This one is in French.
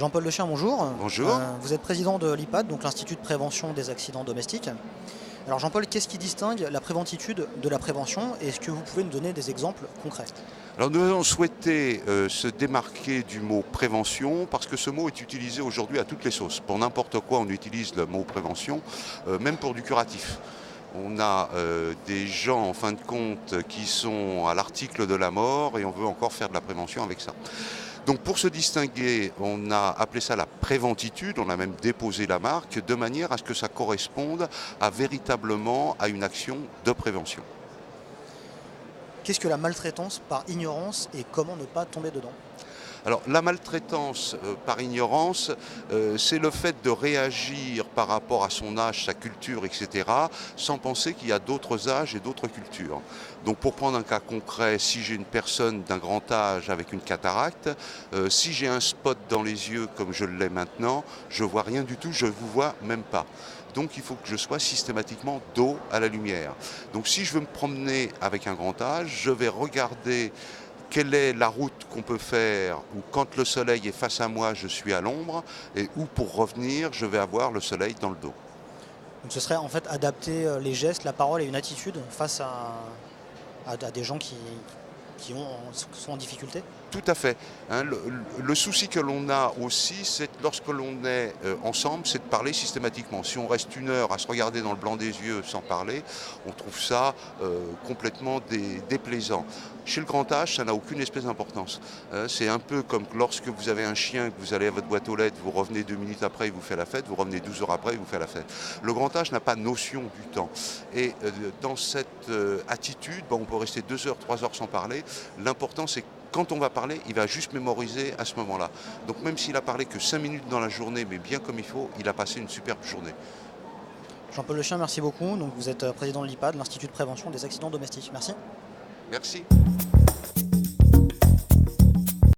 Jean-Paul Lechien, bonjour. Bonjour. Vous êtes président de l'IPAD, donc l'Institut de prévention des accidents domestiques. Alors Jean-Paul, qu'est-ce qui distingue la préventitude de la prévention et est-ce que vous pouvez nous donner des exemples concrets? Alors nous avons souhaité se démarquer du mot prévention parce que ce mot est utilisé aujourd'hui à toutes les sauces. Pour n'importe quoi, on utilise le mot prévention, même pour du curatif. On a des gens, en fin de compte, qui sont à l'article de la mort et on veut encore faire de la prévention avec ça. Donc pour se distinguer, on a appelé ça la préventitude, on a même déposé la marque, de manière à ce que ça corresponde véritablement à une action de prévention. Qu'est-ce que la maltraitance par ignorance et comment ne pas tomber dedans? Alors la maltraitance par ignorance, c'est le fait de réagir par rapport à son âge, sa culture, etc., sans penser qu'il y a d'autres âges et d'autres cultures. Donc pour prendre un cas concret, si j'ai une personne d'un grand âge avec une cataracte, si j'ai un spot dans les yeux comme je l'ai maintenant, je vois rien du tout, je ne vous vois même pas. Donc il faut que je sois systématiquement dos à la lumière. Donc si je veux me promener avec un grand âge, je vais regarder quelle est la route qu'on peut faire où quand le soleil est face à moi, je suis à l'ombre et où pour revenir, je vais avoir le soleil dans le dos. Donc ce serait en fait adapter les gestes, la parole et une attitude face à des gens qui sont en difficulté? Tout à fait. Hein, le souci que l'on a aussi, c'est que lorsque l'on est ensemble, c'est de parler systématiquement. Si on reste une heure à se regarder dans le blanc des yeux sans parler, on trouve ça complètement déplaisant. Chez le grand âge, ça n'a aucune espèce d'importance. C'est un peu comme lorsque vous avez un chien, que vous allez à votre boîte aux lettres, vous revenez 2 minutes après, il vous fait la fête, vous revenez 12 heures après, il vous fait la fête. Le grand âge n'a pas notion du temps. Et dans cette attitude, on peut rester 2 heures, 3 heures sans parler. L'important, c'est que quand on va parler, il va juste mémoriser à ce moment-là. Donc même s'il a parlé que 5 minutes dans la journée, mais bien comme il faut, il a passé une superbe journée. Jean-Paul Lechien, merci beaucoup. Donc, vous êtes président de l'IPAD, l'Institut de prévention des accidents domestiques. Merci. Merci.